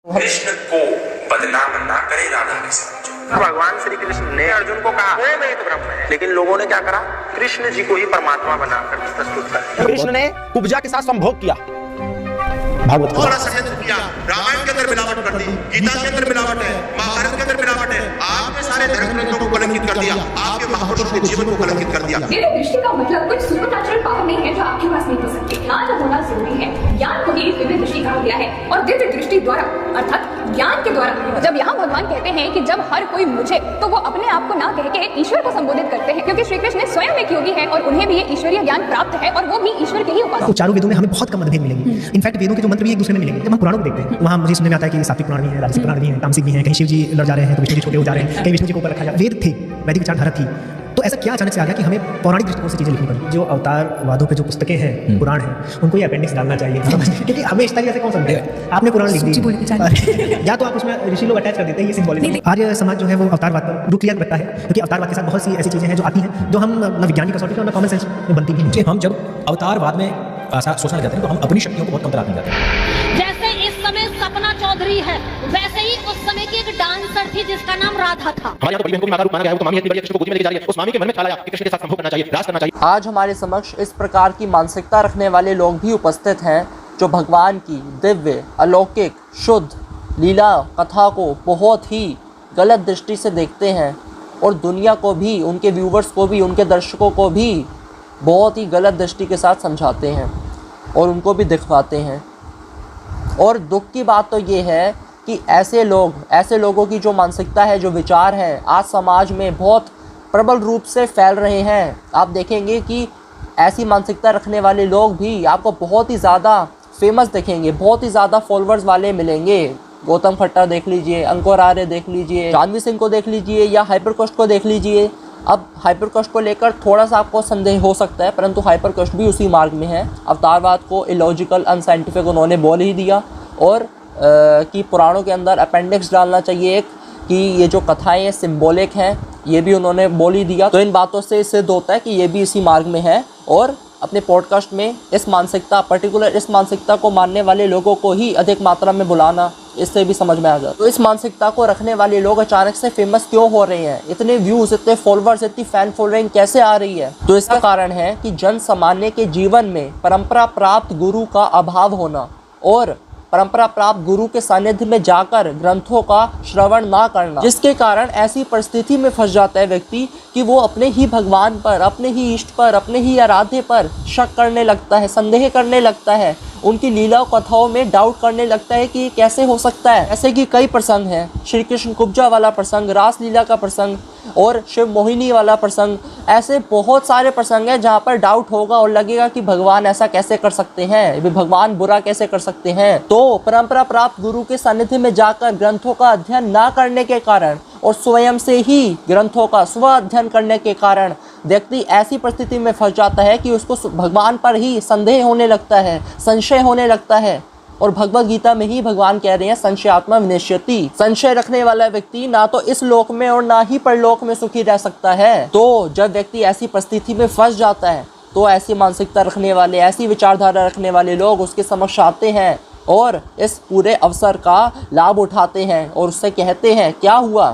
कृष्ण को बदनाम ना करे राधा के साथ। भगवान श्री कृष्ण ने अर्जुन को कहा वो एक ब्रह्म है, लेकिन लोगों ने क्या करा, कृष्ण जी को ही परमात्मा बनाकर प्रस्तुत कर। कृष्ण ने कुब्जा के साथ संभोग किया, भागवत और षड्यंत्र किया, रामायण के अंदर मिलावट कर दी, गीता के अंदर मिलावट है, महाभारत के अंदर मिलावट है, आपने सारे धर्म ग्रंथों को कलंकित कर दिया, आपके महापुरुषों के जीवन को कलंकित कर दिया। दिव्य दृष्टि का मतलब कुछ सुपरनैचुरल पावर नहीं है जो आपके पास नहीं हो सकती। ज्ञान होना जरूरी है, ज्ञान को ही दिव्य दृष्टि कहा गया है। और दिव्य दृष्टि द्वारा अर्थात ज्ञान के द्वारा, जब यहाँ भगवान कहते हैं कि जब हर कोई मुझे, तो वो अपने आप को ना कह के ईश्वर को संबोधित करते हैं, क्योंकि श्री कृष्ण स्वयं एक योगी है और उन्हें भी ये ईश्वरीय ज्ञान प्राप्त है और वो भी ईश्वर के ही उपासक। तो चारों वेदों में हमें बहुत कम मतभेद मिलेंगे। इनफैक्ट वेदों के जो मंत्र भी एक दूसरे में मिलेंगे। जब हम पुराणों को देखते हैं वहाँ मुझे सुनने में आता है कि सात्विक पुराण भी है, राजसिक पुराण भी है, तामसिक भी है, कहीं शिव जी लड़ जा रहे हैं तो विष्णु जी छोटे हो जा रहे हैं, कहीं विष्णु जी को ऊपर रखा जा रहा है। वेद थे, वैदिक विचारधारा थी, तो ऐसा क्या अचानक से आ गया कि हमें पौराणिक दृष्टिकोण से चीजें लिखनी पड़ी। जो अवतारवादों पे जो पुस्तकें हैं, पुराण हैं, उनको ये अपेंडिक्स डालना चाहिए क्योंकि हमें इस तरीके से कौन समझेगा, आपने पुराण लिख दी या तो आप उसमें ऋषि लोग अटैच कर देते हैं, ये सिंबॉलिज्म। आर्य समाज जो है वो अवतारवाद पर रुक लिया करता है, क्योंकि अवतारवाद के साथ बहुत सी ऐसी चीजें हैं जो आती हैं जो हम न विज्ञान की कसौटी पर न कॉमन सेंस में बनती भी नहीं। हम जब अवतारवाद में सोचने लग जाते हैं तो हम अपनी शक्तियों को बहुत कम आते जाते हैं। जैसे इस समय सपना चौधरी है, वैसे ही उस समय की एक डांसर थी जिसका नाम राधा था। हमारे यहाँ तो बड़ी बहन को भी माता रूप माना गया है, वो तो मामी इतनी बड़ी है, कृष्ण को गोदी में लेके जा रही है, उस मामी के मन में ख्याल आया कि कृष्ण के साथ संभोग करना चाहिए, राज करना चाहिए। आज हमारे समक्ष इस प्रकार की मानसिकता रखने वाले लोग भी उपस्थित हैं जो भगवान की दिव्य, अलौकिक, शुद्ध लीला कथा को बहुत ही गलत दृष्टि से देखते हैं और दुनिया को भी, उनके व्यूवर्स को भी, उनके दर्शकों को भी बहुत ही गलत दृष्टि के साथ समझाते हैं और उनको भी दिखवाते हैं। और दुख की बात तो ये है कि ऐसे लोगों की जो मानसिकता है, जो विचार हैं, आज समाज में बहुत प्रबल रूप से फैल रहे हैं। आप देखेंगे कि ऐसी मानसिकता रखने वाले लोग भी आपको बहुत ही ज़्यादा फेमस दिखेंगे, बहुत ही ज़्यादा फॉलोअर्स वाले मिलेंगे। गौतम खट्टर देख लीजिए, अंकुर आर्य देख लीजिए, जानवी सिंह को देख लीजिए या हाइपरकोस्ट को देख लीजिए। अब हाइपरकोस्ट को लेकर थोड़ा सा आपको संदेह हो सकता है, परंतु हाइपरकोस्ट भी उसी मार्ग में है। अवतारवाद को इलॉजिकल, अनसाइंटिफिक उन्होंने बोल ही दिया और कि पुराणों के अंदर अपेंडिक्स डालना चाहिए एक, कि ये जो कथाएं हैं सिंबॉलिक हैं, ये भी उन्होंने बोल ही दिया। तो इन बातों से सिद्ध होता है कि ये भी इसी मार्ग में है और अपने पॉडकास्ट में इस मानसिकता, पर्टिकुलर इस मानसिकता को मानने वाले लोगों को ही अधिक मात्रा में बुलाना, इससे भी समझ में आ जाता है। तो इस मानसिकता को रखने वाले लोग अचानक से फेमस क्यों हो रहे हैं, इतने व्यूज़, इतने फॉलोअर्स, इतनी फैन फॉलोइंग कैसे आ रही है? तो इसका कारण है कि जन सामान्य के जीवन में परंपरा प्राप्त गुरु का अभाव होना और परंपरा प्राप्त गुरु के सानिध्य में जाकर ग्रंथों का श्रवण ना करना, जिसके कारण ऐसी परिस्थिति में फंस जाता है व्यक्ति कि वो अपने ही भगवान पर, अपने ही इष्ट पर, अपने ही आराध्य पर शक करने लगता है, संदेह करने लगता है, उनकी लीला कथाओं में डाउट करने लगता है कि ये कैसे हो सकता है। ऐसे कि कई प्रसंग हैं, श्री कृष्ण कुब्जा वाला प्रसंग, रास लीला का प्रसंग और शिव मोहिनी वाला प्रसंग, ऐसे बहुत सारे प्रसंग हैं जहाँ पर डाउट होगा और लगेगा कि भगवान ऐसा कैसे कर सकते हैं, भगवान बुरा कैसे कर सकते हैं। तो परंपरा प्राप्त गुरु के सानिध्य में जाकर ग्रंथों का अध्ययन ना करने के कारण और स्वयं से ही ग्रंथों का स्व अध्ययन करने के कारण व्यक्ति ऐसी परिस्थिति में फंस जाता है कि उसको भगवान पर ही संदेह होने लगता है, संशय होने लगता है। और भगवद गीता में ही भगवान कह रहे हैं संशयात्मा विनश्यति, संशय रखने वाला व्यक्ति ना तो इस लोक में और ना ही परलोक में सुखी रह सकता है। तो जब व्यक्ति ऐसी परिस्थिति में फंस जाता है तो ऐसी मानसिकता रखने वाले, ऐसी विचारधारा रखने वाले लोग उसके समक्ष आते हैं और इस पूरे अवसर का लाभ उठाते हैं और उससे कहते हैं क्या हुआ,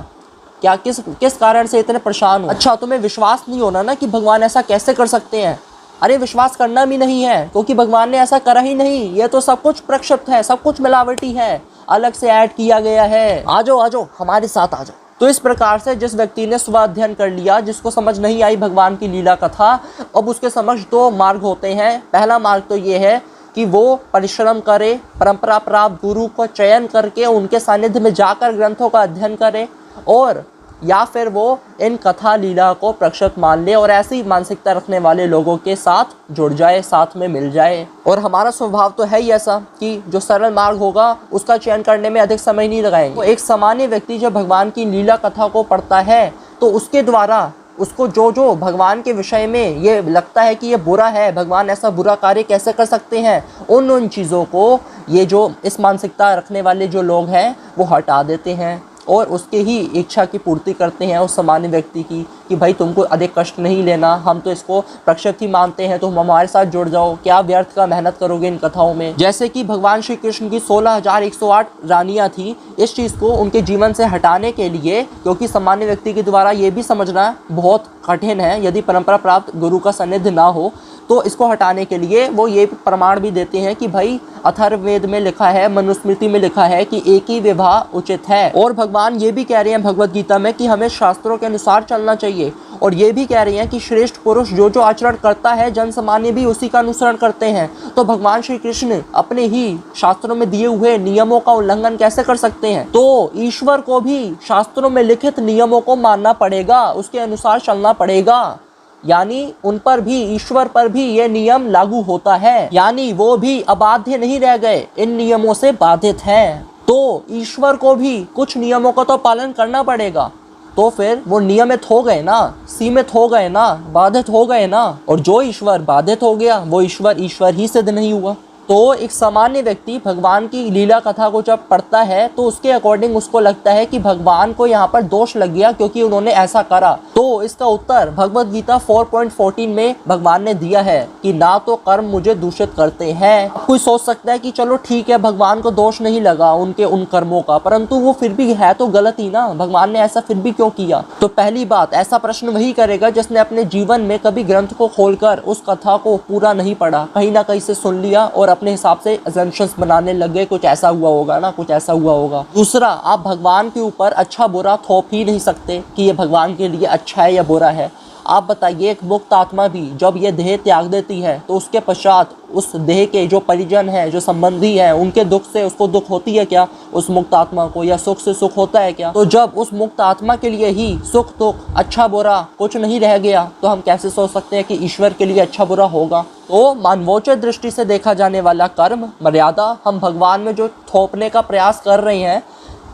क्या किस कारण से इतने परेशान हो? अच्छा, तुम्हें विश्वास नहीं होना ना कि भगवान ऐसा कैसे कर सकते हैं? अरे विश्वास करना भी नहीं है, क्योंकि भगवान ने ऐसा करा ही नहीं। ये तो सब कुछ प्रक्षिप्त है, सब कुछ मिलावटी है, अलग से ऐड किया गया है। आ जाओ हमारे साथ आ जाओ। तो इस प्रकार से जिस व्यक्ति ने स्व अध्ययन कर लिया, जिसको समझ नहीं आई भगवान की लीला कथा, अब उसके समक्ष दो मार्ग होते हैं। पहला मार्ग तो ये है कि वो परिश्रम करे, परंपरा प्राप्त गुरु को चयन करके उनके सानिध्य में जाकर ग्रंथों का अध्ययन करे, और या फिर वो इन कथा लीला को प्रक्षिप्त मान ले और ऐसी मानसिकता रखने वाले लोगों के साथ जुड़ जाए, साथ में मिल जाए। और हमारा स्वभाव तो है ही ऐसा कि जो सरल मार्ग होगा उसका चयन करने में अधिक समय नहीं लगाएंगे। तो एक सामान्य व्यक्ति जब भगवान की लीला कथा को पढ़ता है तो उसके द्वारा उसको जो भगवान के विषय में ये लगता है कि ये बुरा है, भगवान ऐसा बुरा कार्य कैसे कर सकते हैं, उन चीज़ों को ये जो इस मानसिकता रखने वाले जो लोग हैं वो हटा देते हैं। और उसके ही इच्छा की पूर्ति करते हैं उस सामान्य व्यक्ति की कि भाई तुमको अधिक कष्ट नहीं लेना, हम तो इसको प्रक्षिप्त ही मानते हैं, तो हम हमारे साथ जुड़ जाओ, क्या व्यर्थ का मेहनत करोगे इन कथाओं में। जैसे कि भगवान श्री कृष्ण की 16,108 रानियां थी, इस चीज़ को उनके जीवन से हटाने के लिए, क्योंकि सामान्य व्यक्ति के द्वारा ये भी समझना बहुत कठिन है यदि परंपरा प्राप्त गुरु का सानिध्य ना हो, तो इसको हटाने के लिए वो ये प्रमाण भी देते हैं कि भाई अथर्ववेद में लिखा है, मनुस्मृति में लिखा है कि एक ही विवाह उचित है। और भगवान ये भी कह रहे हैं भगवत गीता में कि हमें शास्त्रों के अनुसार चलना चाहिए, और ये भी कह रहे हैं कि श्रेष्ठ पुरुष जो जो आचरण करता है जन सामान्य भी उसी का अनुसरण करते हैं। तो भगवान श्री कृष्ण अपने ही शास्त्रों में दिए हुए नियमों का उल्लंघन कैसे कर सकते हैं? तो ईश्वर को भी शास्त्रों में लिखित नियमों को मानना पड़ेगा, उसके अनुसार चलना पड़ेगा, यानी उन पर भी, ईश्वर पर भी ये नियम लागू होता है, यानी वो भी अबाध्य नहीं रह गए, इन नियमों से बाधित हैं। तो ईश्वर को भी कुछ नियमों का तो पालन करना पड़ेगा, तो फिर वो नियमित हो गए ना, सीमित हो गए ना, बाधित हो गए ना। और जो ईश्वर बाधित हो गया वो ईश्वर ही सिद्ध नहीं हुआ। तो एक सामान्य व्यक्ति भगवान की लीला कथा को जब पढ़ता है तो उसके अकॉर्डिंग उसको लगता है कि भगवान को यहाँ पर दोष लग गया क्योंकि उन्होंने ऐसा करा। तो इसका उत्तर भगवत गीता 4.14 में भगवान ने दिया है कि ना तो कर्म मुझे दूषित करते हैं। कोई सोच सकता है कि चलो ठीक है, भगवान को दोष नहीं लगा उनके उन कर्मों का, परंतु वो फिर भी है तो गलत ही ना, भगवान ने ऐसा फिर भी क्यों किया? तो पहली बात, ऐसा प्रश्न वही करेगा जिसने अपने जीवन में कभी ग्रंथ को खोलकर उस कथा को पूरा नहीं पढ़ा, कहीं ना कहीं से सुन लिया और अपने हिसाब से अजम्पशंस बनाने लग गए, कुछ ऐसा हुआ होगा ना, कुछ ऐसा हुआ होगा। दूसरा, आप भगवान के ऊपर अच्छा बुरा थोप ही नहीं सकते कि ये भगवान के लिए अच्छा है या बुरा है। आप बताइए, एक मुक्त आत्मा भी जब ये देह त्याग देती है तो उसके पश्चात उस देह के जो परिजन हैं, जो संबंधी हैं, उनके दुख से उसको दुख होती है क्या उस मुक्त आत्मा को, या सुख से सुख होता है क्या? तो जब उस मुक्त आत्मा के लिए ही सुख दुख अच्छा बुरा कुछ नहीं रह गया तो हम कैसे सोच सकते हैं कि ईश्वर के लिए अच्छा बुरा होगा? तो मानवोचित दृष्टि से देखा जाने वाला कर्म मर्यादा हम भगवान में जो थोपने का प्रयास कर रहे हैं,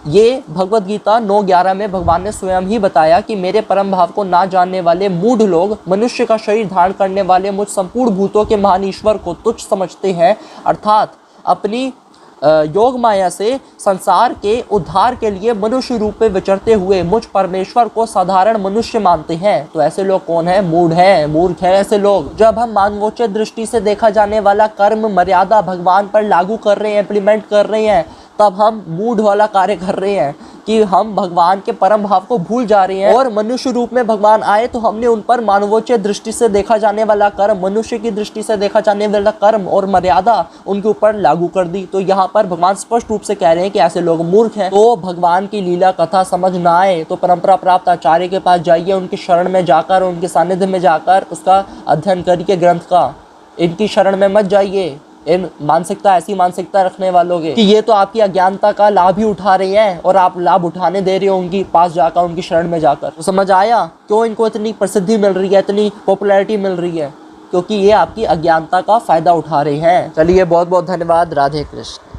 ये भगवत गीता 9:11 में भगवान ने स्वयं ही बताया कि मेरे परम भाव को ना जानने वाले मूढ़ लोग मनुष्य का शरीर धारण करने वाले मुझ संपूर्ण भूतों के महान ईश्वर को तुच्छ समझते हैं, अर्थात अपनी योग माया से संसार के उद्धार के लिए मनुष्य रूप में विचरते हुए मुझ परमेश्वर को साधारण मनुष्य मानते हैं। तो ऐसे लोग कौन है? मूढ़ हैं, मूर्ख हैं ऐसे लोग। जब हम मानवोचित दृष्टि से देखा जाने वाला कर्म मर्यादा भगवान पर लागू कर रहे हैं, इम्प्लीमेंट कर रहे हैं, तब हम मूढ़ वाला कार्य कर रहे हैं कि हम भगवान के परम भाव को भूल जा रहे हैं। और मनुष्य रूप में भगवान आए तो हमने उन पर मानवोचित दृष्टि से देखा जाने वाला कर्म, मनुष्य की दृष्टि से देखा जाने वाला कर्म और मर्यादा उनके ऊपर लागू कर दी। तो यहाँ पर भगवान स्पष्ट रूप से कह रहे हैं कि ऐसे लोग मूर्ख हैं। तो भगवान की लीला कथा समझ ना आए तो परंपरा प्राप्त आचार्य के पास जाइए, उनके शरण में जाकर, उनके सानिध्य में जाकर उसका अध्ययन करिए ग्रंथ का। इनकी शरण में मत जाइए, इन मानसिकता, ऐसी मानसिकता रखने वालों के कि ये तो आपकी अज्ञानता का लाभ ही उठा रही हैं और आप लाभ उठाने दे रहे हो उनकी पास जाकर, उनकी शरण में जाकर। तो समझ आया क्यों इनको इतनी प्रसिद्धि मिल रही है, इतनी पॉपुलैरिटी मिल रही है? क्योंकि ये आपकी अज्ञानता का फायदा उठा रहे हैं। चलिए, बहुत बहुत धन्यवाद। राधे कृष्ण।